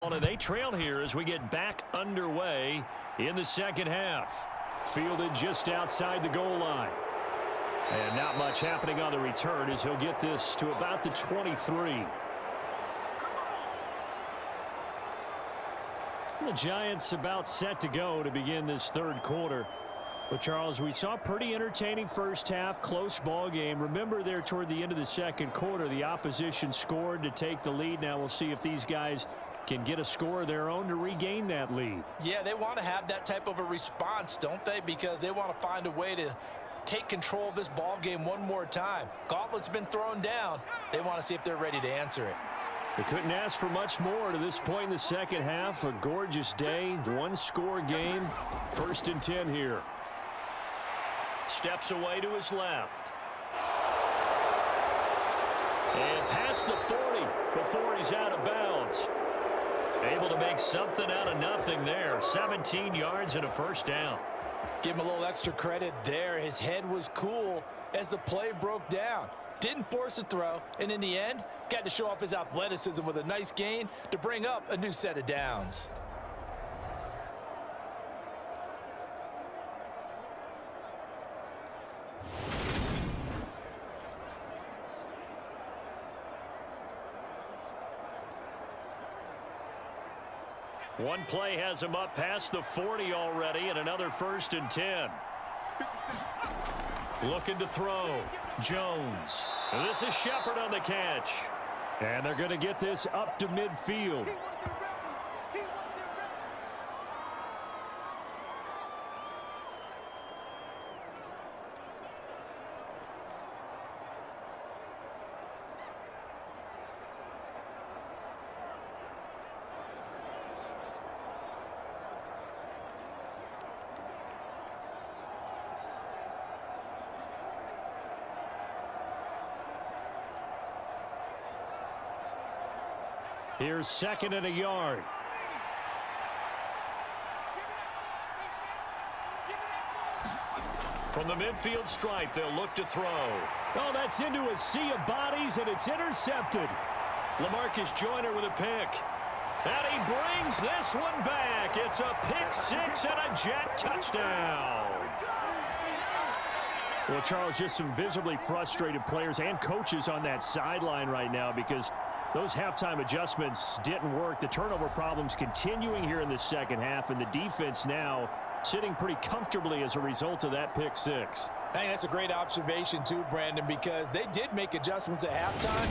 And they trail here as we get back underway in the second half. Fielded just outside the goal line. And not much happening on the return as he'll get this to about the 23. The Giants about set to go to begin this third quarter. But, Charles, we saw a pretty entertaining first half, close ball game. Remember there toward the end of the second quarter, the opposition scored to take the lead. Now we'll see if these guys can get a score of their own to regain that lead. Yeah, they want to have that type of a response, don't they? Because they want to find a way to take control of this ball game one more time. Gauntlet's been thrown down. They want to see if they're ready to answer it. They couldn't ask for much more to this point in the second half. A gorgeous day, one-score game. 1st and 10 here. Steps away to his left. And past the 40 before he's out of bounds. Able to make something out of nothing there. 17 yards and a first down. Give him a little extra credit there. His head was cool as the play broke down. Didn't force a throw, and in the end, got to show off his athleticism with a nice gain to bring up a new set of downs. One play has him up past the 40 already, and another 1st and 10. Looking to throw. Jones. This is Shepard on the catch. And they're going to get this up to midfield. Here's 2nd and a yard. From the midfield stripe, they'll look to throw. Oh, that's into a sea of bodies, and it's intercepted. LaMarcus Joyner with a pick. And he brings this one back. It's a pick six and a jet touchdown. Well, Charles, just some visibly frustrated players and coaches on that sideline right now because those halftime adjustments didn't work. The turnover problems continuing here in the second half, and the defense now sitting pretty comfortably as a result of that pick six. I think that's a great observation too, Brandon, because they did make adjustments at halftime.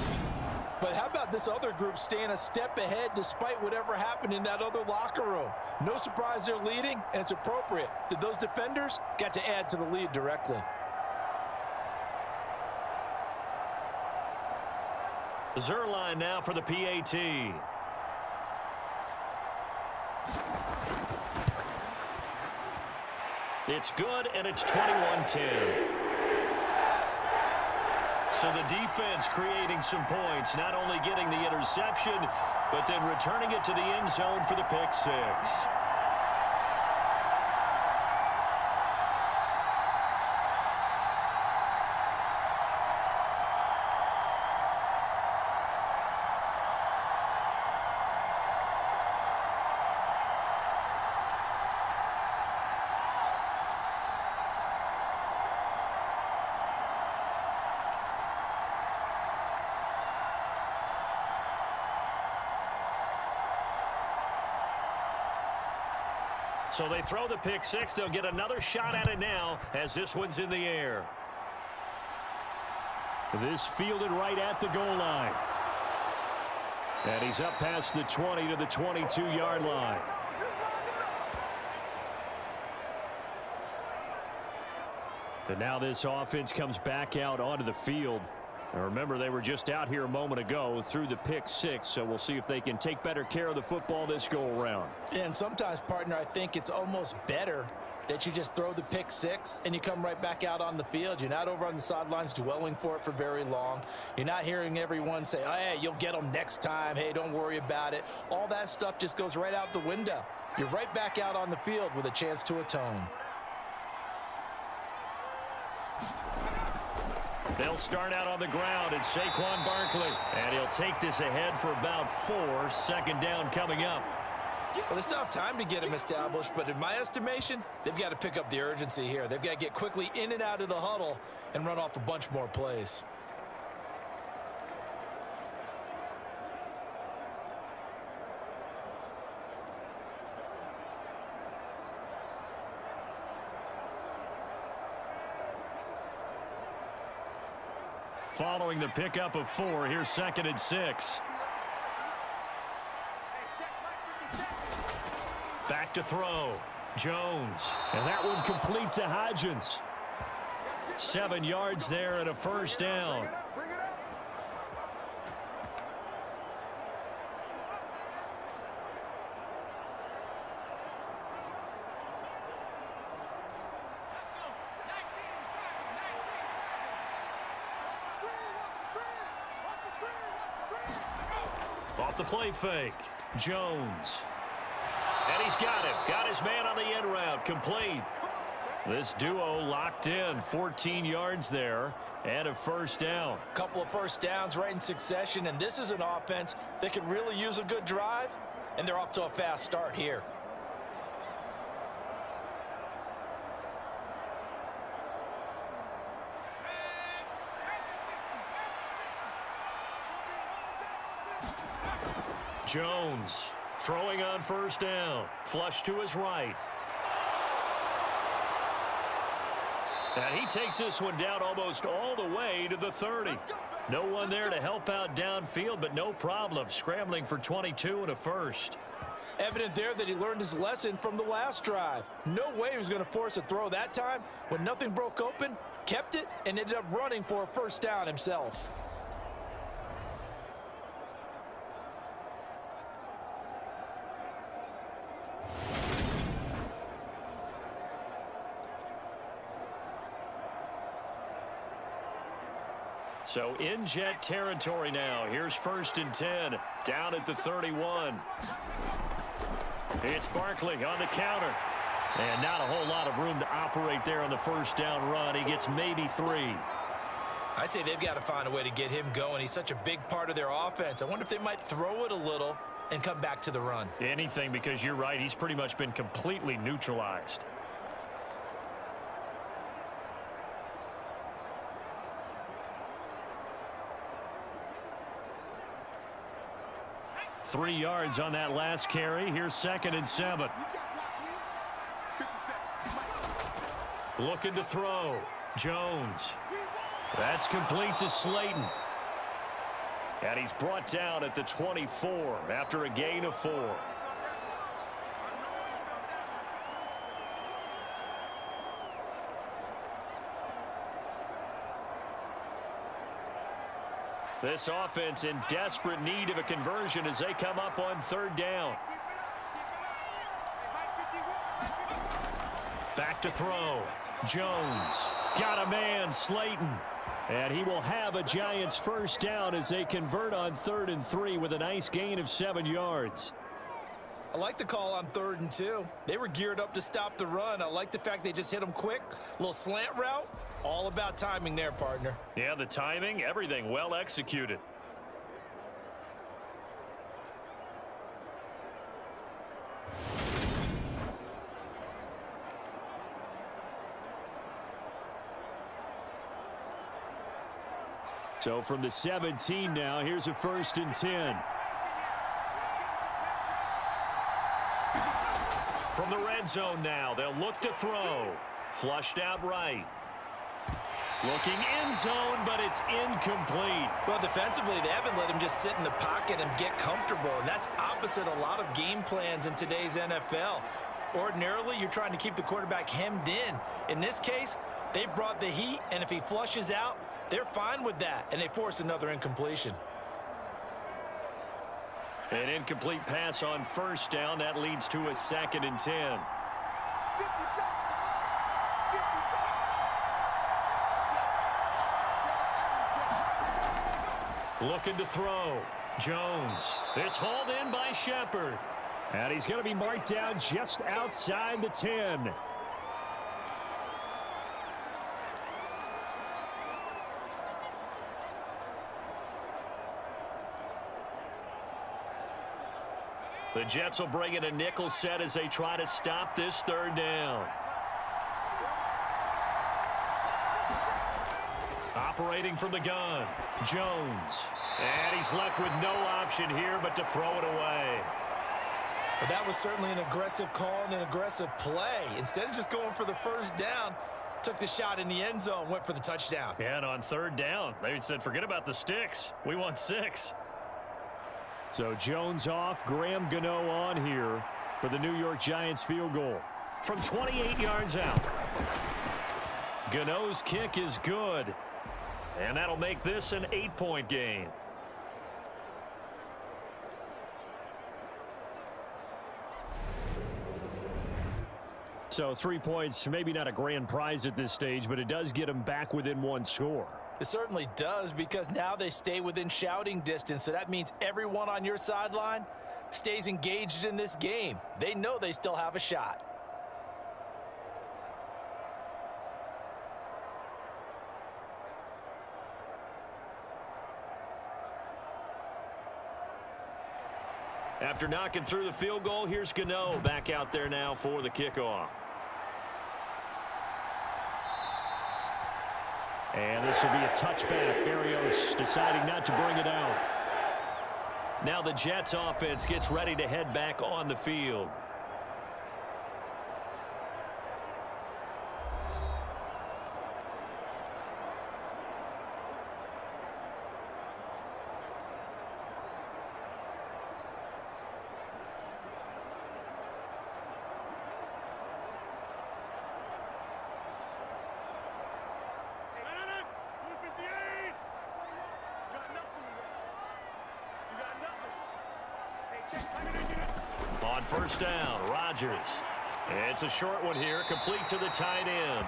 But how about this other group staying a step ahead despite whatever happened in that other locker room? No surprise they're leading, and it's appropriate that those defenders got to add to the lead directly. Zerline now for the PAT. It's good, and it's 21-10. So the defense creating some points, not only getting the interception, but then returning it to the end zone for the pick six. So they throw the pick six. They'll get another shot at it now as this one's in the air. This fielded right at the goal line. And he's up past the 20 to the 22-yard line. And now this offense comes back out onto the field. And remember, they were just out here a moment ago through the pick six, so we'll see if they can take better care of the football this go-around. And sometimes, partner, I think it's almost better that you just throw the pick six and you come right back out on the field. You're not over on the sidelines dwelling for it for very long. You're not hearing everyone say, oh, hey, you'll get them next time. Hey, don't worry about it. All that stuff just goes right out the window. You're right back out on the field with a chance to atone. They'll start out on the ground at Saquon Barkley. And he'll take this ahead for about 4. Second down coming up. Well, they still have time to get him established, but in my estimation, they've got to pick up the urgency here. They've got to get quickly in and out of the huddle and run off a bunch more plays. Following the pickup of 4, here's 2nd and 6. Back to throw. Jones. And that one complete to Hodgins. 7 yards there and a first down. Off the play fake. Jones. And he's got him. Got his man on the end route. Complete. This duo locked in. 14 yards there and a first down. Couple of first downs right in succession, and this is an offense that could really use a good drive, and they're off to a fast start here. Jones throwing on first down. Flush to his right. And he takes this one down almost all the way to the 30. No one there to help out downfield, but no problem. Scrambling for 22 and a first. Evident there that he learned his lesson from the last drive. No way he was going to force a throw that time. When nothing broke open, kept it, and ended up running for a first down himself. So in jet territory now. Here's 1st and 10. Down at the 31. It's Barkley on the counter. And not a whole lot of room to operate there on the first down run. He gets maybe 3. I'd say they've got to find a way to get him going. He's such a big part of their offense. I wonder if they might throw it a little and come back to the run. Anything, because you're right. He's pretty much been completely neutralized. Three yards on that last carry. Here's 2nd and 7. Looking to throw. Jones. That's complete to Slayton. And he's brought down at the 24 after a gain of 4. This offense in desperate need of a conversion as they come up on 3rd down. Back to throw. Jones. Got a man, Slayton. And he will have a Giants first down as they convert on 3rd and 3 with a nice gain of 7 yards. I like the call on 3rd and 2. They were geared up to stop the run. I like the fact they just hit them quick. A little slant route. All about timing there, partner. Yeah, the timing, everything well executed. So from the 17 now, here's a 1st and 10. From the red zone now, they'll look to throw. Flushed out right. Looking end zone, but it's incomplete. Well, defensively, they haven't let him just sit in the pocket and get comfortable, and that's opposite a lot of game plans in today's NFL. Ordinarily, you're trying to keep the quarterback hemmed in. In this case, they brought the heat, and if he flushes out, they're fine with that, and they force another incompletion. An incomplete pass on first down. That leads to a 2nd and 10. Looking to throw. Jones. It's hauled in by Shepard. And he's going to be marked down just outside the 10. The Jets will bring in a nickel set as they try to stop this third down. Operating from the gun, Jones. And he's left with no option here but to throw it away. But that was certainly an aggressive call and an aggressive play. Instead of just going for the first down, took the shot in the end zone, went for the touchdown. Yeah, and on third down, they said, forget about the sticks. We want 6. So Jones off, Graham Gano on here for the New York Giants field goal. From 28 yards out. Gano's kick is good. And that'll make this an 8-point game. So 3 points, maybe not a grand prize at this stage, but it does get them back within 1 score. It certainly does, because now they stay within shouting distance. So that means everyone on your sideline stays engaged in this game. They know they still have a shot. After knocking through the field goal, here's Gano back out there now for the kickoff. And this will be a touchback. Berrios deciding not to bring it out. Now the Jets offense gets ready to head back on the field. On first down, Rodgers. It's a short one here, complete to the tight end.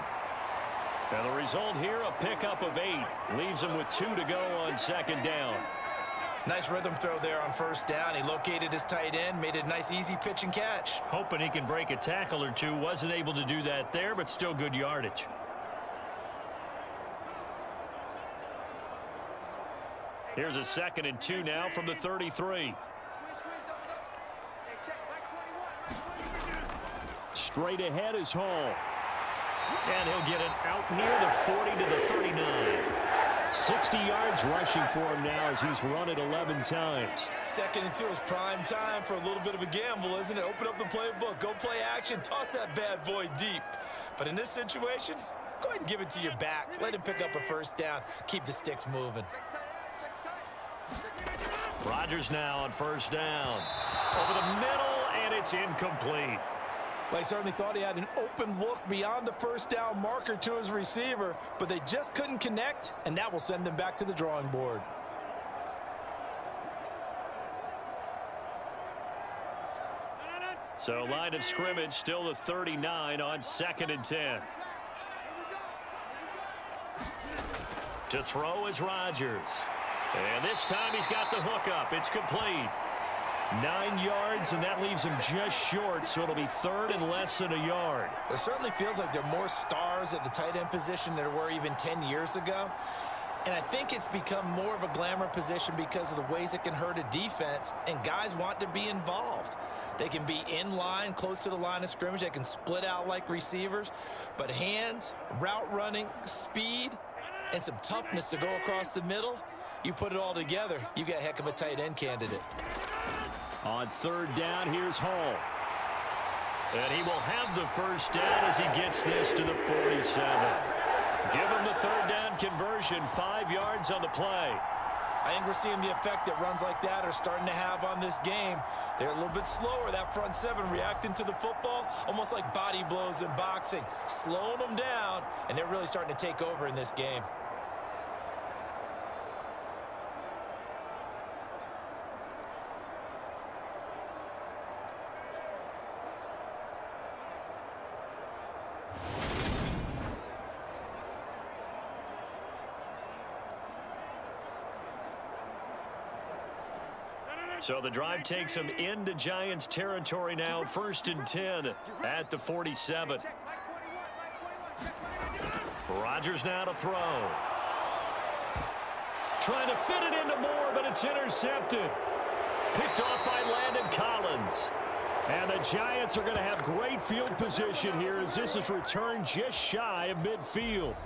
And the result here, a pickup of 8. Leaves him with 2 to go on second down. Nice rhythm throw there on first down. He located his tight end, made a nice easy pitch and catch. Hoping he can break a tackle or two. Wasn't able to do that there, but still good yardage. Here's a 2nd and 2 now from the 33. Straight ahead is Hall. And he'll get it out near the 40 to the 39. 60 yards rushing for him now as he's run it 11 times. 2nd and 2 is prime time for a little bit of a gamble, isn't it? Open up the playbook, go play action, toss that bad boy deep. But in this situation, go ahead and give it to your back. Let him pick up a first down. Keep the sticks moving. Rodgers now on first down. Over the middle, and it's incomplete. Well, he certainly thought he had an open look beyond the first down marker to his receiver, but they just couldn't connect, and that will send them back to the drawing board. So line of scrimmage still the 39 on 2nd and 10. To throw is Rodgers. And this time he's got the hook up. It's complete. 9 yards, and that leaves him just short, so it'll be 3rd and less than a yard. It certainly feels like there are more stars at the tight end position than there were even 10 years ago. And I think it's become more of a glamour position because of the ways it can hurt a defense, and guys want to be involved. They can be in line, close to the line of scrimmage. They can split out like receivers. But hands, route running, speed, and some toughness to go across the middle, you put it all together, you got a heck of a tight end candidate. On 3rd down, here's Hall. And he will have the first down as he gets this to the 47. Give him the 3rd down conversion, 5 yards on the play. I think we're seeing the effect that runs like that are starting to have on this game. They're a little bit slower, that front 7, reacting to the football, almost like body blows in boxing, slowing them down, and they're really starting to take over in this game. So the drive takes him into Giants territory now, 1st and 10 at the 47. Rodgers now to throw. Trying to fit it into Moore, but it's intercepted. Picked off by Landon Collins. And the Giants are going to have great field position here as this is returned just shy of midfield.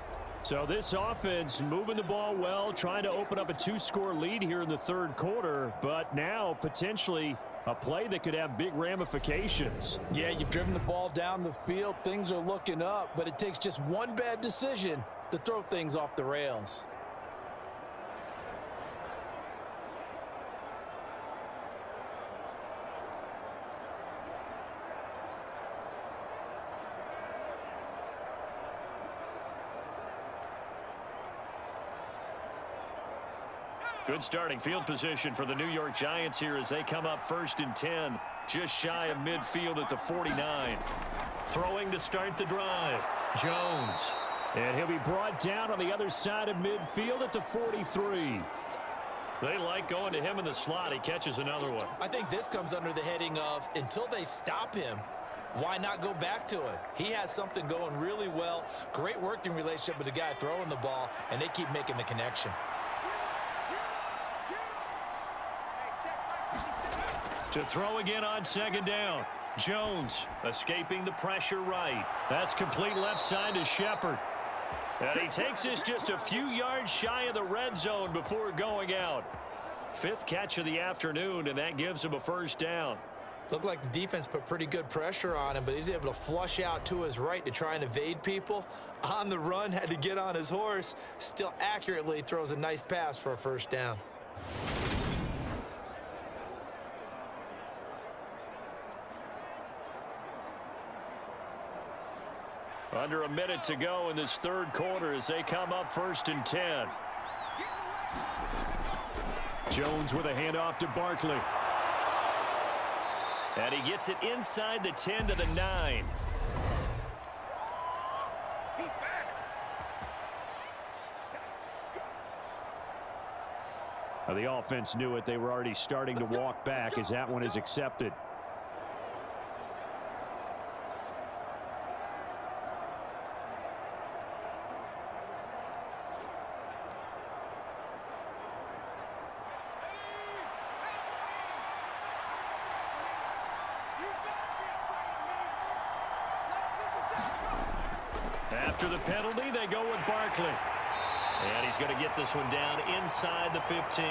So this offense moving the ball well, trying to open up a 2-score lead here in the third quarter, but now potentially a play that could have big ramifications. Yeah, you've driven the ball down the field. Things are looking up, but it takes just one bad decision to throw things off the rails. Good starting field position for the New York Giants here as they come up 1st and 10, just shy of midfield at the 49. Throwing to start the drive. Jones. And he'll be brought down on the other side of midfield at the 43. They like going to him in the slot. He catches another one. I think this comes under the heading of until they stop him, why not go back to it? He has something going really well. Great working relationship with the guy throwing the ball, and they keep making the connection. To throw again on 2nd down. Jones escaping the pressure right. That's complete left side to Shepard. And he takes this just a few yards shy of the red zone before going out. 5th catch of the afternoon, and that gives him a 1st down. Looked like the defense put pretty good pressure on him, but he's able to flush out to his right to try and evade people. On the run, had to get on his horse. Still accurately throws a nice pass for a 1st down. Under a minute to go in this third quarter as they come up 1st and 10. Jones with a handoff to Barkley. And he gets it inside the 10 to the 9. Now the offense knew it. They were already starting to walk back as that one is accepted. After the penalty, they go with Barkley. And he's going to get this one down inside the 15.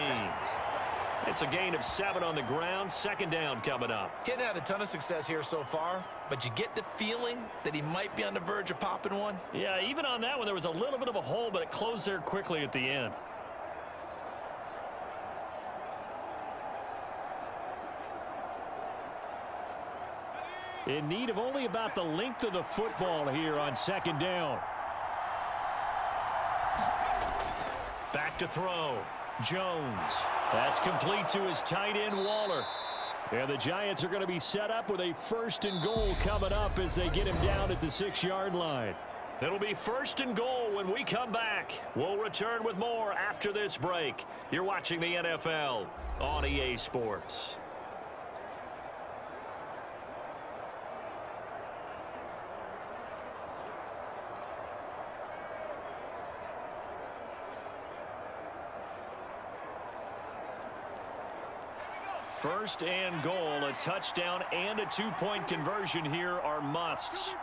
It's a gain of 7 on the ground. 2nd down coming up. Getting had a ton of success here so far, but you get the feeling that he might be on the verge of popping one. Yeah, even on that one, there was a little bit of a hole, but it closed there quickly at the end. In need of only about the length of the football here on 2nd down. Back to throw. Jones. That's complete to his tight end, Waller. And the Giants are going to be set up with a 1st and goal coming up as they get him down at the 6-yard line. It'll be 1st and goal when we come back. We'll return with more after this break. You're watching the NFL on EA Sports. First and goal, a touchdown and a 2-point conversion here are musts.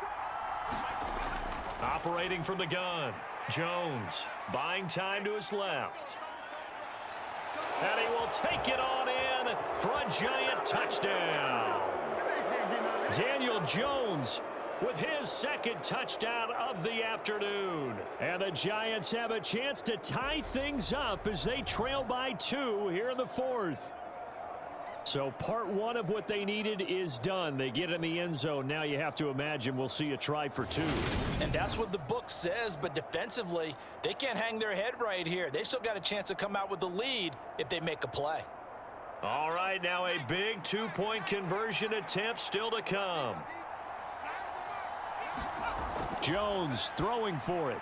Operating from the gun, Jones buying time to his left. And he will take it on in for a Giant touchdown. Daniel Jones with his 2nd touchdown of the afternoon. And the Giants have a chance to tie things up as they trail by 2 here in the 4th. So part 1 of what they needed is done. They get in the end zone. Now you have to imagine we'll see a try for 2. And that's what the book says, but defensively, they can't hang their head right here. They've still got a chance to come out with the lead if they make a play. All right, now a big 2-point conversion attempt still to come. Jones throwing for it.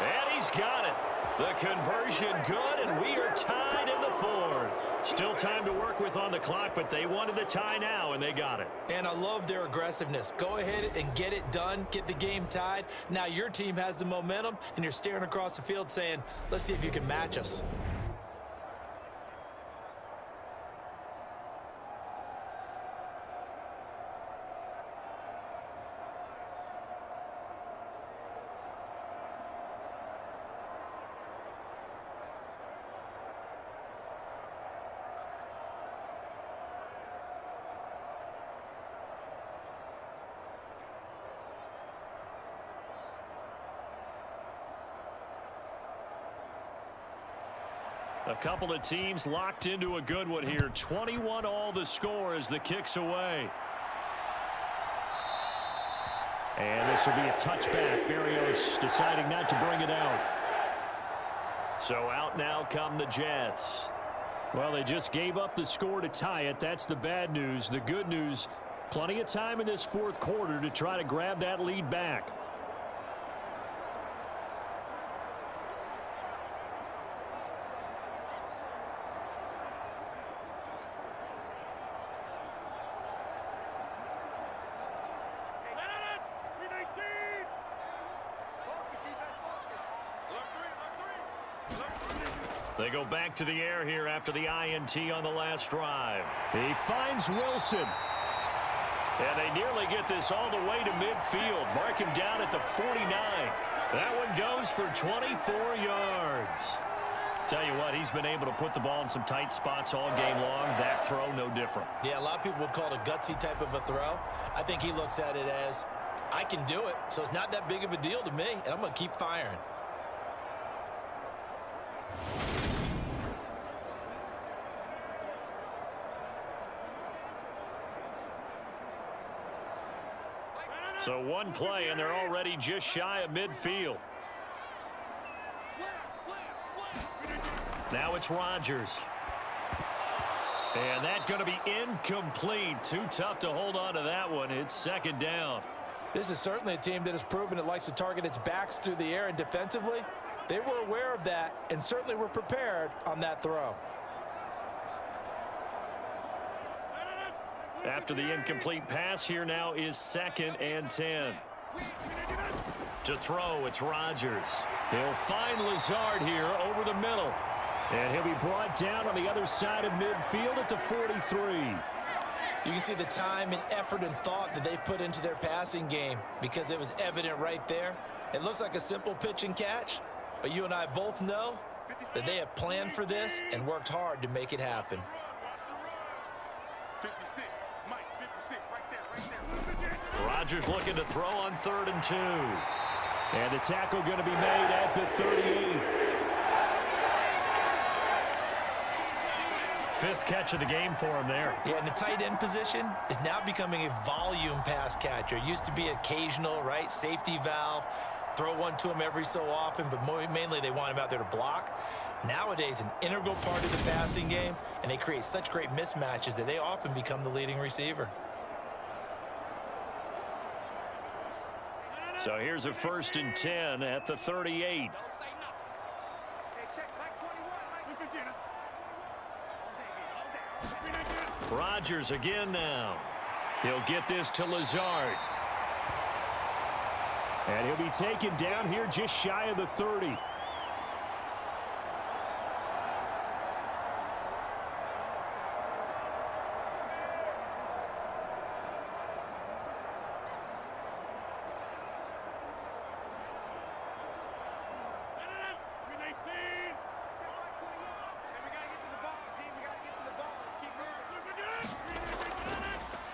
And he's got it. The conversion good, and we are tied in the 4th. Still time to work with on the clock, but they wanted the tie now, and they got it. And I love their aggressiveness. Go ahead and get it done, get the game tied. Now your team has the momentum, and you're staring across the field saying, let's see if you can match us. A couple of teams locked into a good one here. 21 all the score as the kick's away. And this will be a touchback. Berrios deciding not to bring it out. So out now come the Jets. Well, they just gave up the score to tie it. That's the bad news. The good news, plenty of time in this fourth quarter to try to grab that lead back. They go back to the air here after the INT on the last drive. He finds Wilson. And they nearly get this all the way to midfield. Mark him down at the 49. That one goes for 24 yards. Tell you what, he's been able to put the ball in some tight spots all game long. That throw, no different. Yeah, a lot of people would call it a gutsy type of a throw. I think he looks at it as, I can do it, so it's not that big of a deal to me, and I'm going to keep firing. So one play, and they're already just shy of midfield. Now it's Rodgers. And that's going to be incomplete. Too tough to hold on to that one. It's second down. This is certainly a team that has proven it likes to target its backs through the air, and defensively, they were aware of that and certainly were prepared on that throw. After the incomplete pass, here now is 2nd and 10. To throw, it's Rodgers. He'll find Lazard here over the middle. And he'll be brought down on the other side of midfield at the 43. You can see the time and effort and thought that they've put into their passing game because it was evident right there. It looks like a simple pitch and catch, but you and I both know that they have planned for this and worked hard to make it happen. 56, Mike, 56, right there. Rodgers looking to throw on 3rd and 2. And the tackle going to be made at the 38. 5th catch of the game for him there. Yeah, and the tight end position is now becoming a volume pass catcher. It used to be occasional, right? Safety valve. Throw one to him every so often, but mainly they want him out there to block. Nowadays, an integral part of the passing game, and they create such great mismatches that they often become the leading receiver. So here's a 1st and 10 at the 38. Rodgers again now. He'll get this to Lazard. And he'll be taken down here just shy of the 30.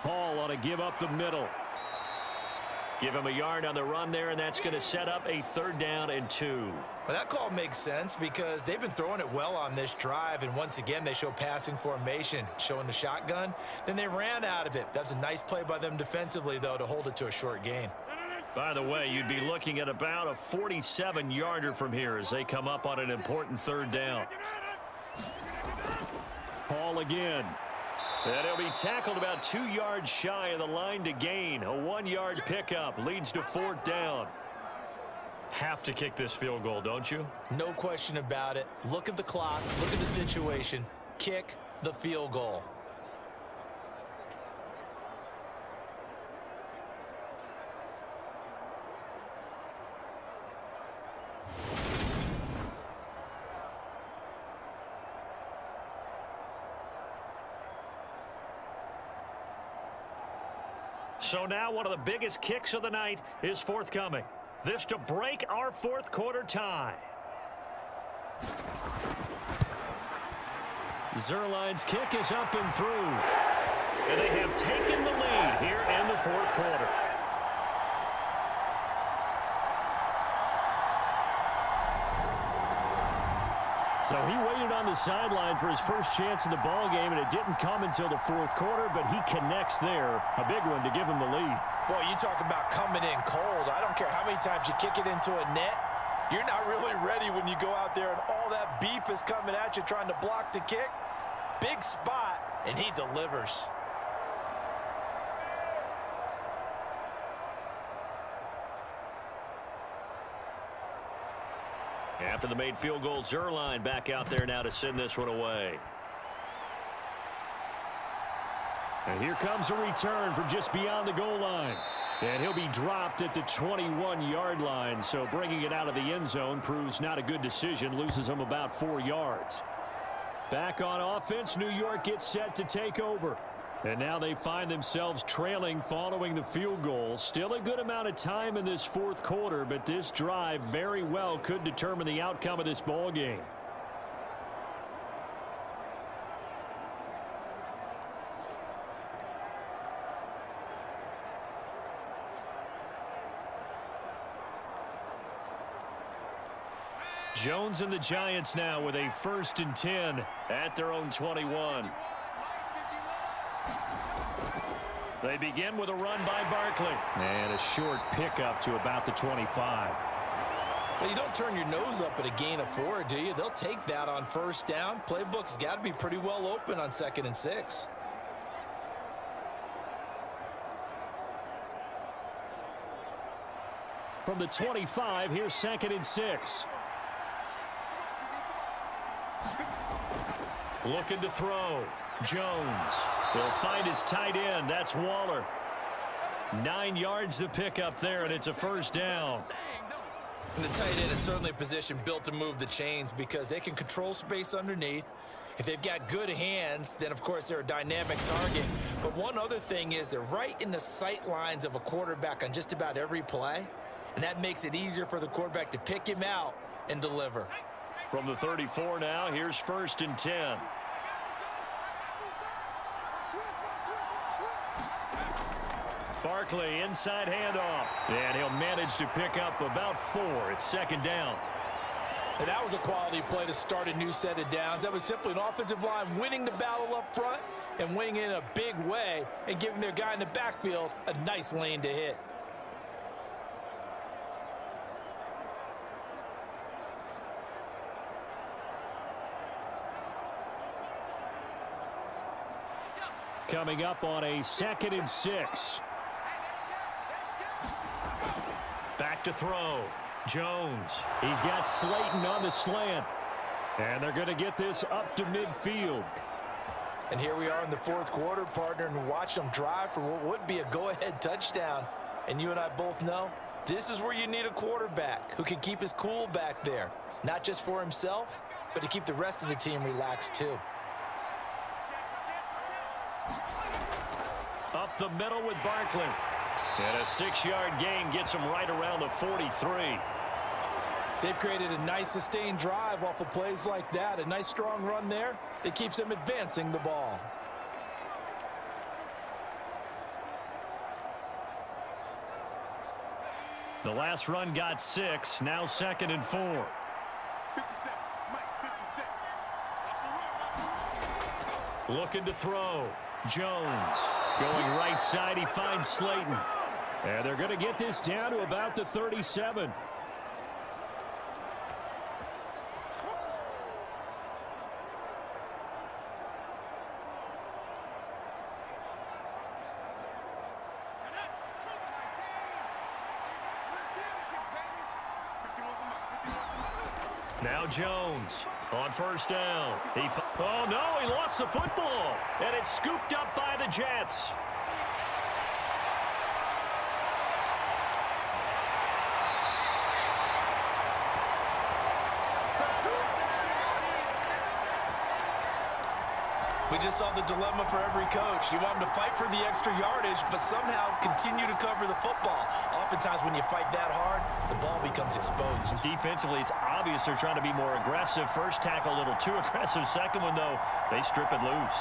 Hall ought to give up the middle. Give him a yard on the run there, and that's going to set up a 3rd down and 2. Well, that call makes sense because they've been throwing it well on this drive, and once again, they show passing formation, showing the shotgun. Then they ran out of it. That's a nice play by them defensively, though, to hold it to a short gain. By the way, you'd be looking at about a 47-yarder from here as they come up on an important 3rd down. Hall again. And he'll be tackled about 2 yards shy of the line to gain. A 1-yard pickup leads to 4th down. Have to kick this field goal, don't you? No question about it. Look at the clock. Look at the situation. Kick the field goal. So now one of the biggest kicks of the night is forthcoming. This to break our 4th quarter tie. Zerline's kick is up and through. And they have taken the lead here in the 4th quarter. So he waited on the sideline for his first chance in the ball game, and it didn't come until the fourth quarter, but he connects there. A big one to give him the lead. Boy, you talk about coming in cold. I don't care how many times you kick it into a net. You're not really ready when you go out there and all that beef is coming at you trying to block the kick. Big spot, and he delivers. After the made field goal, Zuerlein back out there now to send this one away. And here comes a return from just beyond the goal line. And he'll be dropped at the 21-yard line. So bringing it out of the end zone proves not a good decision. Loses him about 4 yards. Back on offense, New York gets set to take over. And now they find themselves trailing following the field goal. Still a good amount of time in this fourth quarter, but this drive very well could determine the outcome of this ball game. Jones and the Giants now with a 1st and 10 at their own 21. They begin with a run by Barkley. And a short pickup to about the 25. Well, you don't turn your nose up at a gain of 4, do you? They'll take that on first down. Playbook's got to be pretty well open on 2nd and 6. From the 25, here's 2nd and 6. Looking to throw. Jones. He'll find his tight end. That's Waller. 9 yards to pick up there, and it's a first down. And the tight end is certainly a position built to move the chains because they can control space underneath. If they've got good hands, then, of course, they're a dynamic target. But one other thing is they're right in the sight lines of a quarterback on just about every play, and that makes it easier for the quarterback to pick him out and deliver. From the 34 now, here's 1st and 10. Barkley, inside handoff. And he'll manage to pick up about 4. It's 2nd down. And that was a quality play to start a new set of downs. That was simply an offensive line winning the battle up front and winning in a big way and giving their guy in the backfield a nice lane to hit. Coming up on a 2nd and 6. Back to throw. Jones. He's got Slayton on the slant. And they're going to get this up to midfield. And here we are in the fourth quarter, partner, and watch them drive for what would be a go-ahead touchdown. And you and I both know this is where you need a quarterback who can keep his cool back there. Not just for himself, but to keep the rest of the team relaxed too. Up the middle with Barkley. And a 6-yard gain gets him right around the 43. They've created a nice sustained drive off of plays like that. A nice strong run there that keeps them advancing the ball. The last run got 6. Now 2nd and 4. 57. Mike, 57. Looking to throw. Jones going right side. He finds Slayton. And they're going to get this down to about the 37. Now Jones on first down. Oh, no, he lost the football. And it's scooped up by the Jets. We just saw the dilemma for every coach. You want them to fight for the extra yardage, but somehow continue to cover the football. Oftentimes when you fight that hard, the ball becomes exposed. Defensively, it's obvious they're trying to be more aggressive. First tackle a little too aggressive. Second one, though, they strip it loose.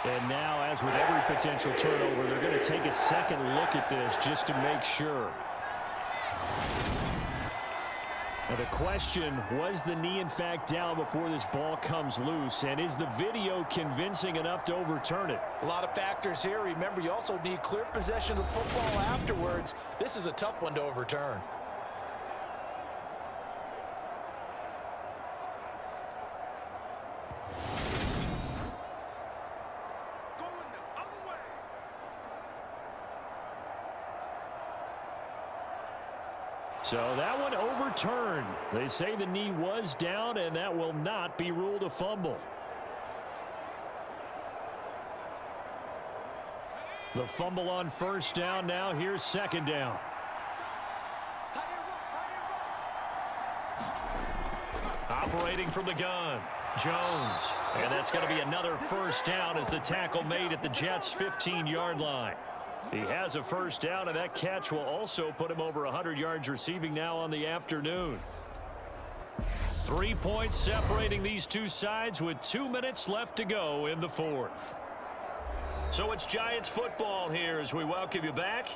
And now, as with every potential turnover, they're going to take a second look at this just to make sure. Now the question, was the knee in fact down before this ball comes loose? And is the video convincing enough to overturn it? A lot of factors here. Remember, you also need clear possession of the football afterwards. This is a tough one to overturn. So that one overturned. They say the knee was down, and that will not be ruled a fumble. The fumble on first down. Now here's second down. Operating from the gun, Jones. And that's going to be another first down as the tackle made at the Jets' 15-yard line. He has a first down, and that catch will also put him over 100 yards receiving now on the afternoon. 3 points separating these two sides with 2 minutes left to go in the fourth. So it's Giants football here as we welcome you back.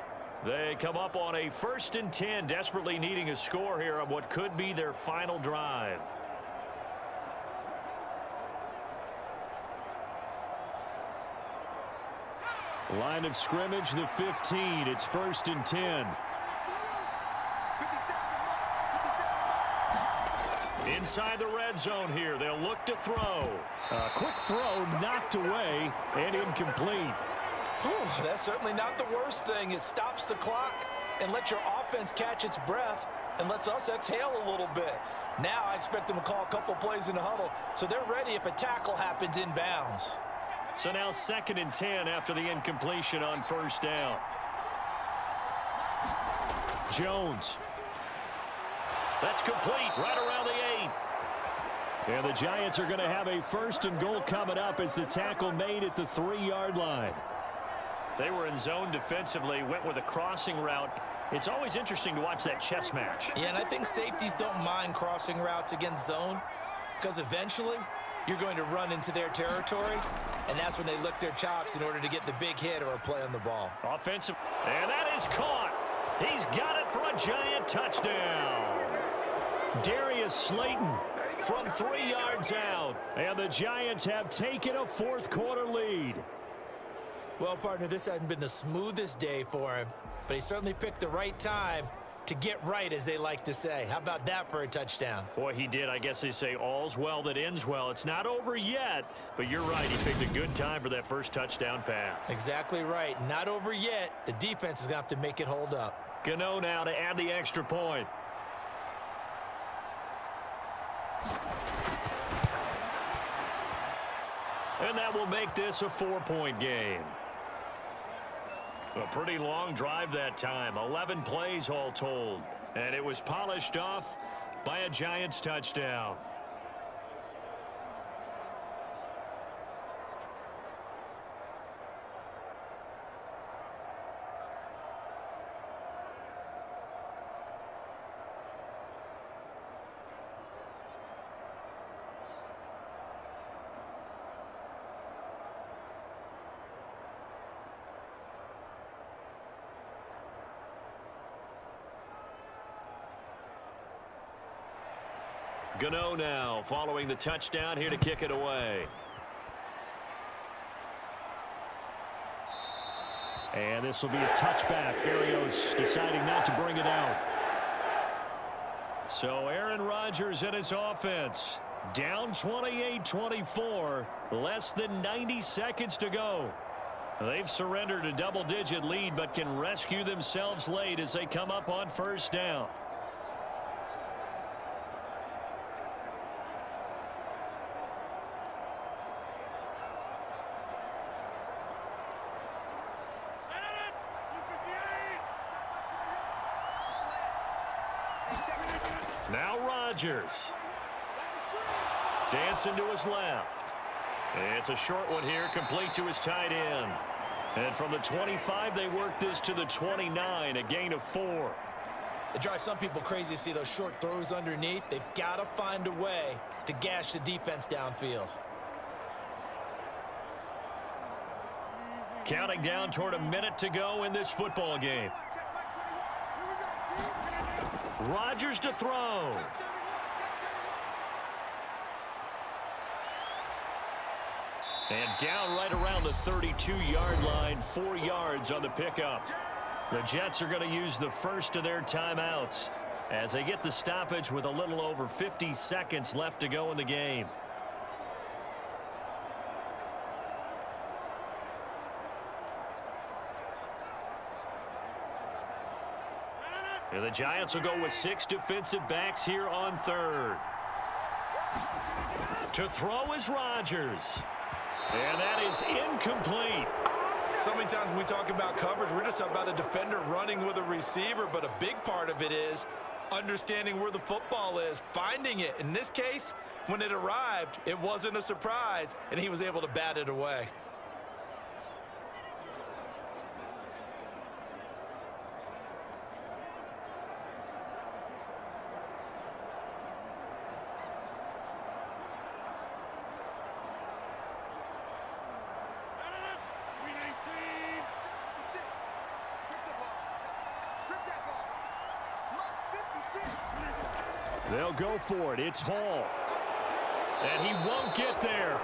They come up on a 1st and 10, desperately needing a score here on what could be their final drive. Line of scrimmage, the 15. It's 1st and 10. Inside the red zone here. They'll look to throw. A quick throw knocked away and incomplete. Whew, that's certainly not the worst thing. It stops the clock and lets your offense catch its breath and lets us exhale a little bit. Now I expect them to call a couple plays in the huddle so they're ready if a tackle happens inbounds. So now 2nd and 10 after the incompletion on first down. Jones. That's complete right around the 8. And the Giants are going to have a 1st and goal coming up as the tackle made at the 3-yard line. They were in zone defensively, went with a crossing route. It's always interesting to watch that chess match. Yeah, and I think safeties don't mind crossing routes against zone because eventually you're going to run into their territory, and that's when they lick their chops in order to get the big hit or a play on the ball. Offensive, and that is caught. He's got it for a Giant touchdown. Darius Slayton from 3 yards out, and the Giants have taken a 4th quarter lead. Well, partner, this hasn't been the smoothest day for him, but he certainly picked the right time to get right, as they like to say. How about that for a touchdown? Boy, he did. I guess they say all's well that ends well. It's not over yet, but you're right. He picked a good time for that first touchdown pass. Exactly right. Not over yet. The defense is going to have to make it hold up. Gano now to add the extra point. And that will make this a 4-point game. A pretty long drive that time. 11 plays all told. And it was polished off by a Giants touchdown. Gano now following the touchdown here to kick it away. And this will be a touchback. Berrios deciding not to bring it out. So Aaron Rodgers and his offense down 28-24. Less than 90 seconds to go. They've surrendered a double-digit lead but can rescue themselves late as they come up on first down. Now Rodgers. Dancing to his left. It's a short one here, complete to his tight end. And from the 25, they work this to the 29, a gain of 4. It drives some people crazy to see those short throws underneath. They've got to find a way to gash the defense downfield. Counting down toward a minute to go in this football game. Rodgers to throw. And down right around the 32-yard line, 4 yards on the pickup. The Jets are going to use the first of their timeouts as they get the stoppage with a little over 50 seconds left to go in the game. And the Giants will go with 6 defensive backs here on third. To throw is Rodgers. And that is incomplete. So many times when we talk about coverage, we're just about a defender running with a receiver, but a big part of it is understanding where the football is, finding it. In this case, when it arrived, it wasn't a surprise, and he was able to bat it away. They'll go for it. It's Hall. And he won't get there.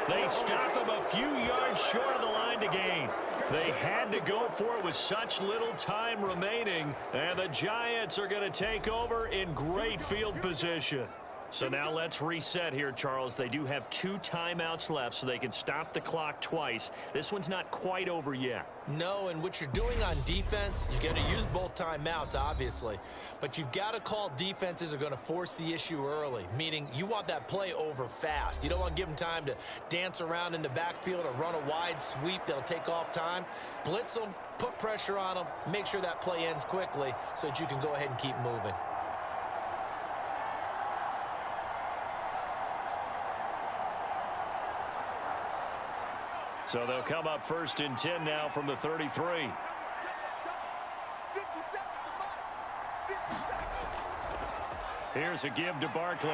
They stop him a few yards short of the line to gain. They had to go for it with such little time remaining. And the Giants are going to take over in great field position. So now let's reset here, Charles. They do have 2 timeouts left, so they can stop the clock twice. This one's not quite over yet. No, and what you're doing on defense, you're going to use both timeouts, obviously. But you've got to call defenses are going to force the issue early, meaning you want that play over fast. You don't want to give them time to dance around in the backfield or run a wide sweep that'll take off time. Blitz them, put pressure on them, make sure that play ends quickly so that you can go ahead and keep moving. So they'll come up 1st and 10 now from the 33. Here's a give to Barkley.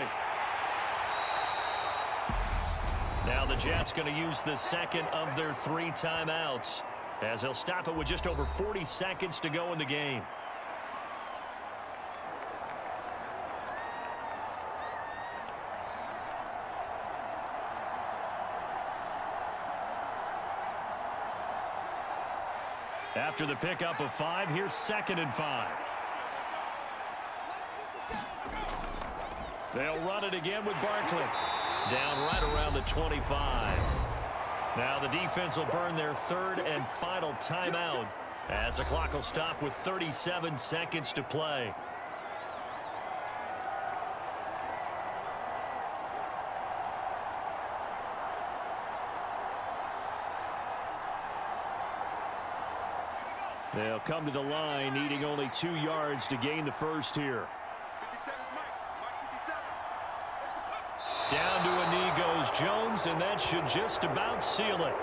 Now the Jets going to use the second of their 3 timeouts as they'll stop it with just over 40 seconds to go in the game. After the pickup of 5, here's 2nd and 5. They'll run it again with Barkley. Down right around the 25. Now the defense will burn their 3rd and final timeout as the clock will stop with 37 seconds to play. They'll come to the line, needing only 2 yards to gain the first here. Down to a knee goes Jones, and that should just about seal it.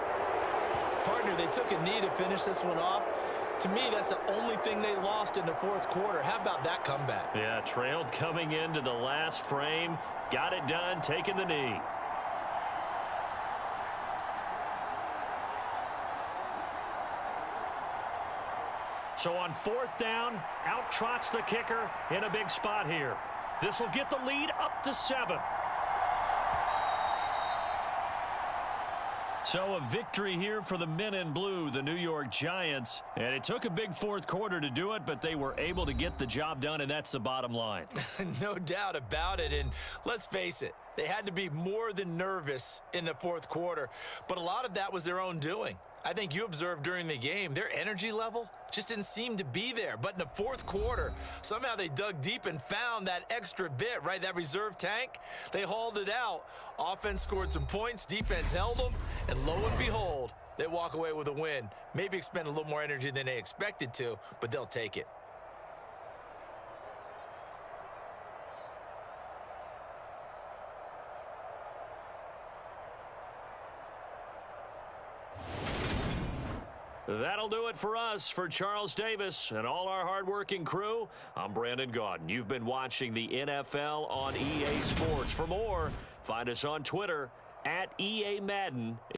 Partner, they took a knee to finish this one off. To me, that's the only thing they lost in the 4th quarter. How about that comeback? Yeah, trailed coming into the last frame. Got it done, taking the knee. So on 4th down, out trots the kicker in a big spot here. This will get the lead up to 7. So a victory here for the men in blue, the New York Giants. And it took a big 4th quarter to do it, but they were able to get the job done, and that's the bottom line. No doubt about it. And let's face it, they had to be more than nervous in the 4th quarter. But a lot of that was their own doing. I think you observed during the game, their energy level just didn't seem to be there. But in the 4th quarter, somehow they dug deep and found that extra bit, right? That reserve tank. They hauled it out. Offense scored some points. Defense held them. And lo and behold, they walk away with a win. Maybe expend a little more energy than they expected to, but they'll take it. That'll do it for us. For Charles Davis and all our hardworking crew, I'm Brandon Gaudin. You've been watching the NFL on EA Sports. For more, find us on Twitter @EA Madden.